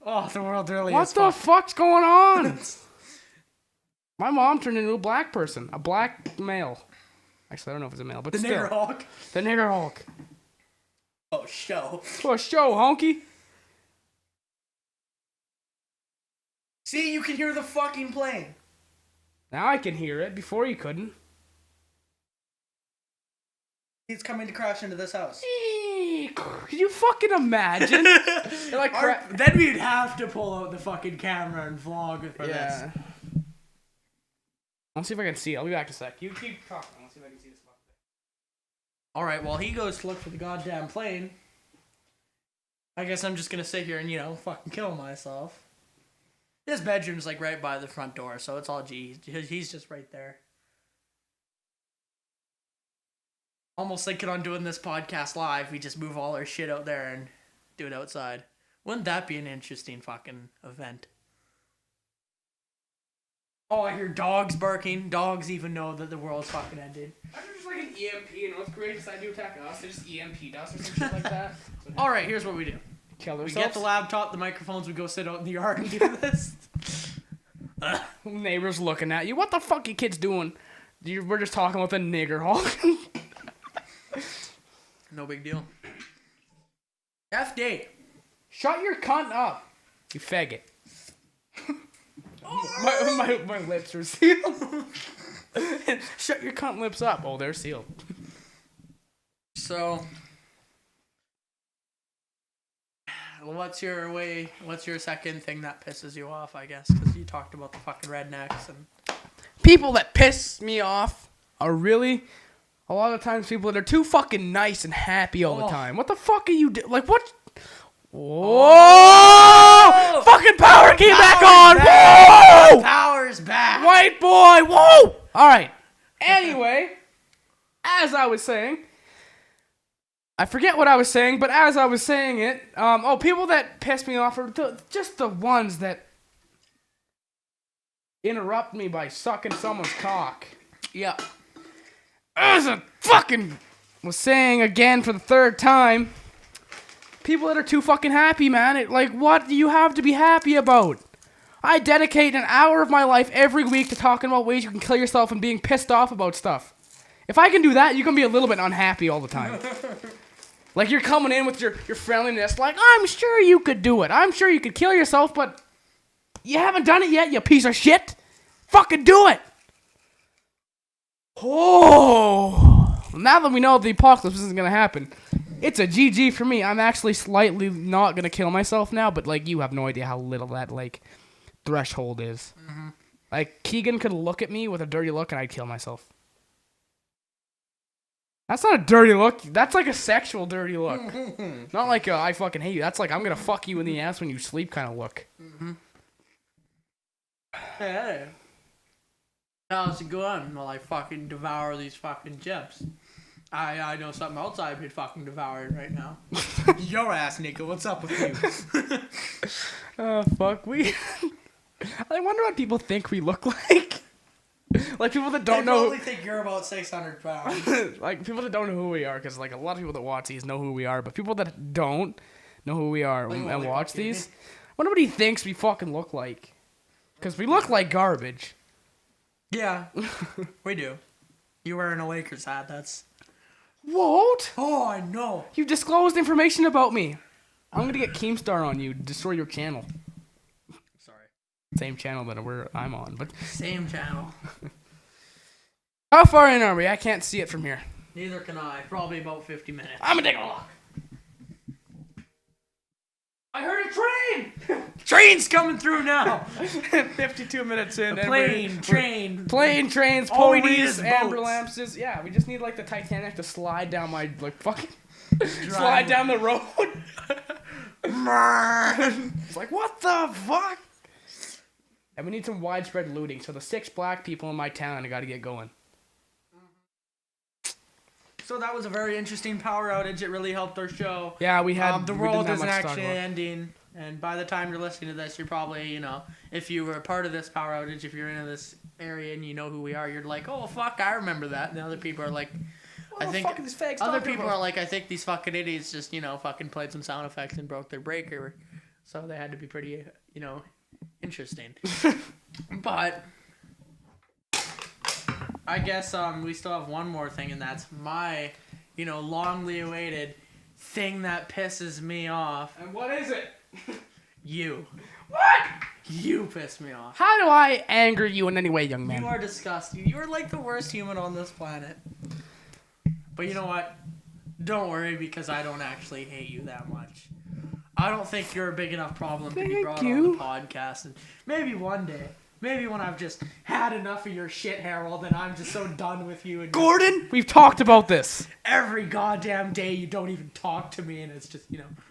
Oh, the world really What is the fucked. fuck's going on? My mom turned into a black person. A black male. Actually, I don't know if it's a male, but The still. nigger hawk. The nigger Hulk. Oh, show. For show, honky. See, you can hear the fucking plane. Now I can hear it. Before you couldn't. He's coming to crash into this house. Could you fucking imagine? You're like Then we'd have to pull out the fucking camera and vlog for this. I'll see if I can see it. I'll be back in a sec. You keep talking. I'll see if I can see this fucking thing. Alright, while he goes to look for the goddamn plane, I guess I'm just gonna sit here and, you know, fucking kill myself. His bedroom's like right by the front door, so it's all G. He's just right there. Almost thinking on doing this podcast live, we just move all our shit out there and do it outside. Wouldn't that be an interesting fucking event? Oh, I hear dogs barking. Dogs even know that the world's fucking ended. I heard just like an EMP in North Korea decided to attack us. They just EMP'd us or some shit like that. Alright, here's what we do. Kill We ourselves. get the laptop, the microphones, we go sit out in the yard and do this. Neighbors looking at you. What the fuck are you kids doing? We're just talking about the nigger Hulk. No big deal. FD. Shut your cunt up, you faggot. my lips are sealed. Shut your cunt lips up. Oh, they're sealed. So, what's your second thing that pisses you off, I guess? Because you talked about the fucking rednecks and... People that piss me off are really... A lot of times people that are too fucking nice and happy all the time. What the fuck are you doing? Like, what? Whoa! Fucking power came back on! Whoa! Power's back! White boy! Whoa! Alright. Anyway, as I was saying... I forget what I was saying, but as I was saying it... people that piss me off are just the ones that... interrupt me by sucking someone's cock. Yeah. As I fucking was saying again for the third time, people that are too fucking happy, man. What do you have to be happy about? I dedicate an hour of my life every week to talking about ways you can kill yourself and being pissed off about stuff. If I can do that, you can be a little bit unhappy all the time. Like you're coming in with your friendliness, like, I'm sure you could do it. I'm sure you could kill yourself, but you haven't done it yet, you piece of shit. Fucking do it. Oh, now that we know the apocalypse isn't gonna happen, it's a GG for me. I'm actually slightly not gonna kill myself now, but like you have no idea how little that like threshold is. Mm-hmm. Like Keegan could look at me with a dirty look and I'd kill myself. That's not a dirty look. That's like a sexual dirty look. Not like I fucking hate you. That's like I'm gonna fuck you in the ass when you sleep kind of look. Mm-hmm. Hey. How's it going while I fucking devour these fucking chips? I know something else I've been fucking devouring right now. Your ass, nigga. What's up with you? Oh, fuck. I wonder what people think we look like. Like people that don't know. They probably think you're about 600 pounds. Like people that don't know who we are, because like a lot of people that watch these know who we are, but people that don't know who we are and watch these, I wonder what he thinks we fucking look like. Because we look like garbage. Yeah, we do. You're wearing a Lakers hat, that's... What? Oh, I know. You disclosed information about me. I'm going to get Keemstar on you, destroy your channel. Sorry. Same channel that I'm on, but... Same channel. How far in are we? I can't see it from here. Neither can I. Probably about 50 minutes. I'm going to take a look. I heard a train! Train's coming through now. 52 minutes in. Plane, trains, all we need police, is amber boats. lamps. Yeah, we just need like the Titanic to slide down my fucking slide down the road. It's like, what the fuck? And we need some widespread looting. So the 6 black people in my town, I got to get going. So that was a very interesting power outage. It really helped our show. Yeah, we had The we world didn't have isn't much to talk actually about. ending, and by the time you're listening to this, you're probably, if you were a part of this power outage, if you're in this area and you know who we are, you're like, oh fuck, I remember that. And the other people are like, What the fuck are these fags other talking people about? are like, I think these fucking idiots just fucking played some sound effects and broke their breaker, so they had to be pretty interesting. But I guess we still have one more thing, and that's my longly awaited thing that pisses me off. And what is it? You. What? You piss me off. How do I anger you in any way, young man? You are disgusting. You are like the worst human on this planet. But you know what? Don't worry, because I don't actually hate you that much. I don't think you're a big enough problem to be brought on the podcast. And maybe one day, maybe when I've just had enough of your shit, Harold, and I'm just so done with you. And Gordon, we've talked about this. every goddamn day you don't even talk to me, and it's just,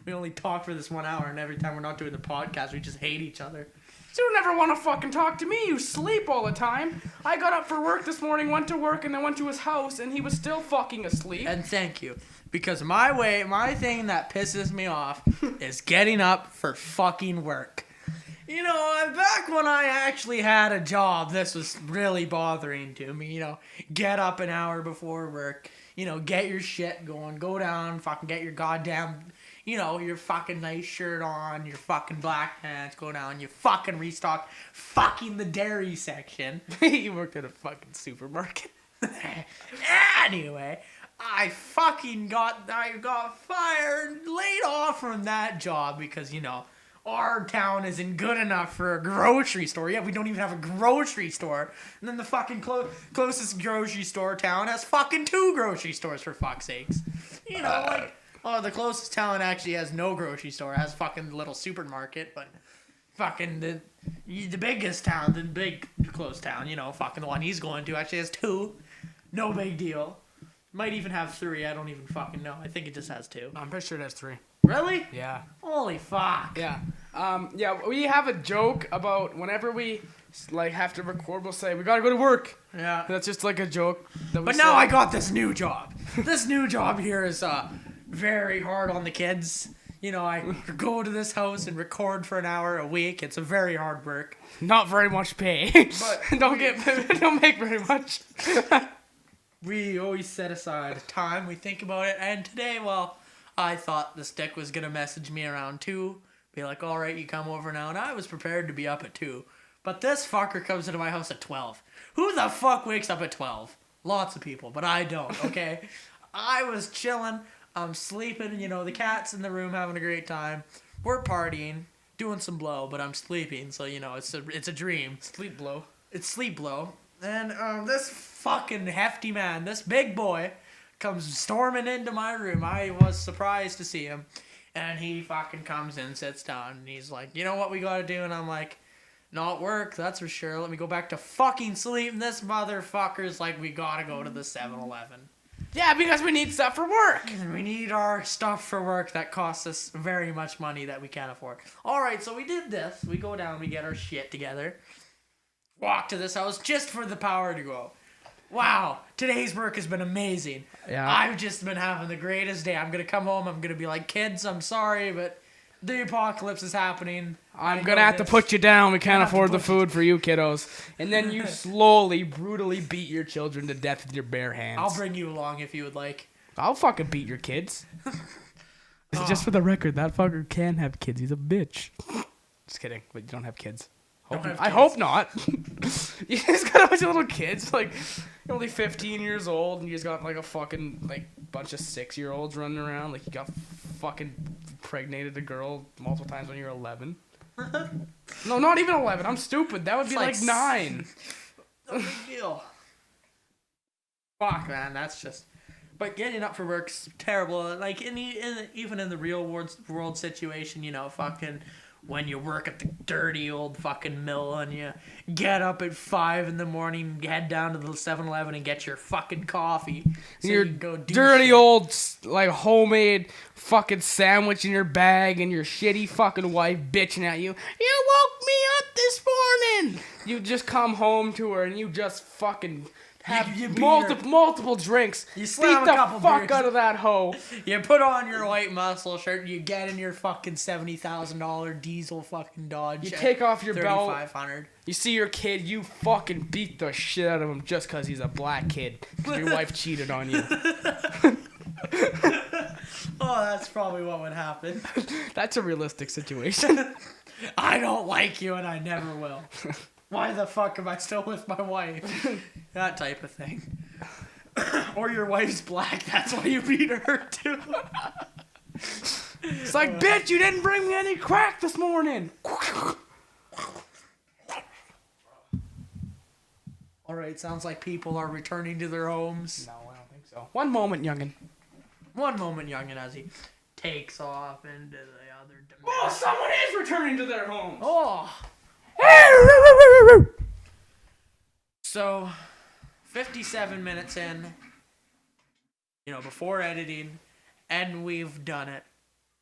we only talk for this 1 hour, and every time we're not doing the podcast, we just hate each other. You never want to fucking talk to me. You sleep all the time. I got up for work this morning, went to work, and then went to his house, and he was still fucking asleep. And thank you. Because my thing that pisses me off is getting up for fucking work. Back when I actually had a job, this was really bothering to me. Get up an hour before work. Get your shit going. Go down, fucking get your goddamn, your fucking nice shirt on, your fucking black pants. Go down, you fucking restock fucking the dairy section. You worked at a fucking supermarket. Anyway, I got fired, laid off from that job because, our town isn't good enough for a grocery store. Yeah, we don't even have a grocery store. And then the fucking closest grocery store town has fucking 2 grocery stores, for fuck's sakes. The closest town actually has no grocery store. It has fucking little supermarket, but fucking the biggest town, the big close town, fucking the one he's going to actually has 2. No big deal. Might even have 3. I don't even fucking know. I think it just has 2. I'm pretty sure that's 3. Really? Yeah. Holy fuck. Yeah. We have a joke about whenever we have to record, we'll say we gotta go to work. Yeah. That's just like a joke. But now I got this new job. This new job here is very hard on the kids. I go to this house and record for an hour a week. It's a very hard work. Not very much pay. But don't make very much. We always set aside time. We think about it. And today, I thought this dick was gonna message me around 2. Be like, all right, you come over now. And I was prepared to be up at 2. But this fucker comes into my house at 12. Who the fuck wakes up at 12? Lots of people, but I don't, okay? I was chilling. I'm sleeping. The cat's in the room having a great time. We're partying, doing some blow, but I'm sleeping. So, it's a dream. Sleep blow. It's sleep blow. And this fucking hefty man, this big boy, comes storming into my room. I was surprised to see him. And he fucking comes in, sits down, and he's like, you know what we gotta do? And I'm like, not work, that's for sure. Let me go back to fucking sleep. And this motherfucker's like, we gotta go to the 7-Eleven. Yeah, because we need stuff for work. And we need our stuff for work that costs us very much money that we can't afford. Alright, so we did this. We go down, we get our shit together. Walk to this house just for the power to go. Wow, today's work has been amazing. Yeah. I've just been having the greatest day. I'm going to come home. I'm going to be like, kids, I'm sorry, but the apocalypse is happening. I'm going to have to put you down. We can't afford the food for you kiddos. And then you slowly, brutally beat your children to death with your bare hands. I'll bring you along if you would like. I'll fucking beat your kids. Just for the record, that fucker can have kids. He's a bitch. Just kidding, but you don't have kids. I hope not. You just got a bunch of little kids, like, you're only 15 years old, and you just got, like, a fucking, bunch of 6-year-olds running around. Like, you got fucking impregnated a girl multiple times when you're 11. No, not even 11. I'm stupid. That would be, like 9. No big deal. Fuck, man, that's just... But getting up for work's terrible. Like even in the real world situation, you know, fucking when you work at the dirty old fucking mill and you get up at 5 a.m, head down to the 7-Eleven and get your fucking coffee. So your you can go do dirty shit. old like homemade fucking sandwich in your bag and your shitty fucking wife bitching at you. You woke me up this morning. You just come home to her and you just fucking have You beat multiple drinks. You slam beat a the couple fuck beers. out of that hoe. You put on your white muscle shirt, you get in your fucking $70,000 diesel fucking Dodge. You take off your belt. 3,500. You see your kid, you fucking beat the shit out of him just because he's a black kid. 'Cause your wife cheated on you. Oh, that's probably what would happen. That's a realistic situation. I don't like you and I never will. Why the fuck am I still with my wife? That type of thing. Or your wife's black, that's why you beat her too. It's like, bitch, you didn't bring me any crack this morning. Alright, sounds like people are returning to their homes. No, I don't think so. One moment, youngin'. One moment, youngin', as he takes off into the other dimension. Oh, someone is returning to their homes. Oh! So, 57 minutes in, you know, before editing, and we've done it.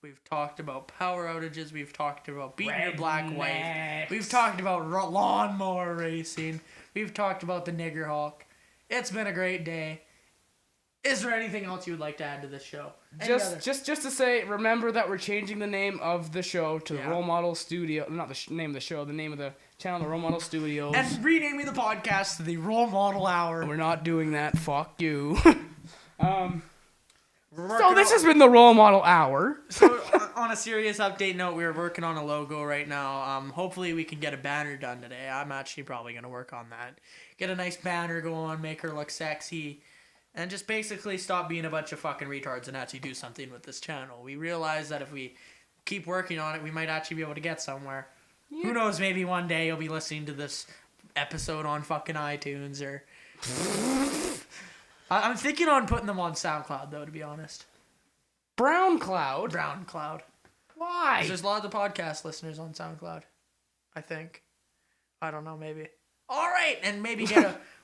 We've talked about power outages. We've talked about beating your black wife. Rednecks. We've talked about lawnmower racing. We've talked about the nigger hawk. It's been a great day. Is there anything else you would like to add to this show? Just to say, remember that we're changing the name of the show to the Yeah. Role Model Studio. Not the name of the show, the name of the channel, the Role Model Studios. And renaming the podcast to the Role Model Hour. We're not doing that. Fuck you. We're So working this on- has been the Role Model Hour. So, on a serious update note, we're working on a logo right now. Hopefully we can get a banner done today. I'm actually probably going to work on that. Get a nice banner going, make her look sexy, and just basically stop being a bunch of fucking retards and actually do something with this channel. We realize that if we keep working on it, we might actually be able to get somewhere. Yeah. Who knows, maybe one day you'll be listening to this episode on fucking iTunes or... I'm thinking on putting them on SoundCloud, though, to be honest. Brown Cloud. Brown Cloud. Why? There's a lot of the podcast listeners on SoundCloud, I think. I don't know, maybe. All right, and maybe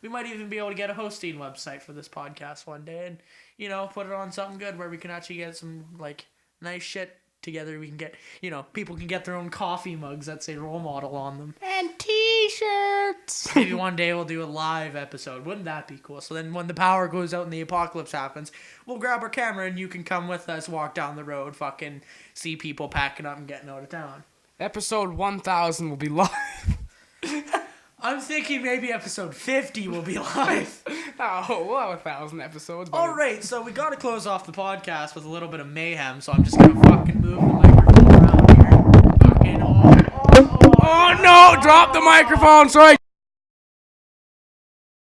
we might even be able to get a hosting website for this podcast one day, and you know, put it on something good where we can actually get some like nice shit together. We can get, you know, people can get their own coffee mugs that say Role Model on them. And T-shirts. Maybe one day we'll do a live episode. Wouldn't that be cool? So then when the power goes out and the apocalypse happens, we'll grab our camera and you can come with us, walk down the road, fucking see people packing up and getting out of town. Episode 1000 will be live. I'm thinking maybe episode 50 will be live. Oh, we'll have 1,000 episodes. All right, so we got to close off the podcast with a little bit of mayhem, so I'm just going to fucking move the microphone around here. Fucking, Oh no! Drop the microphone. Sorry.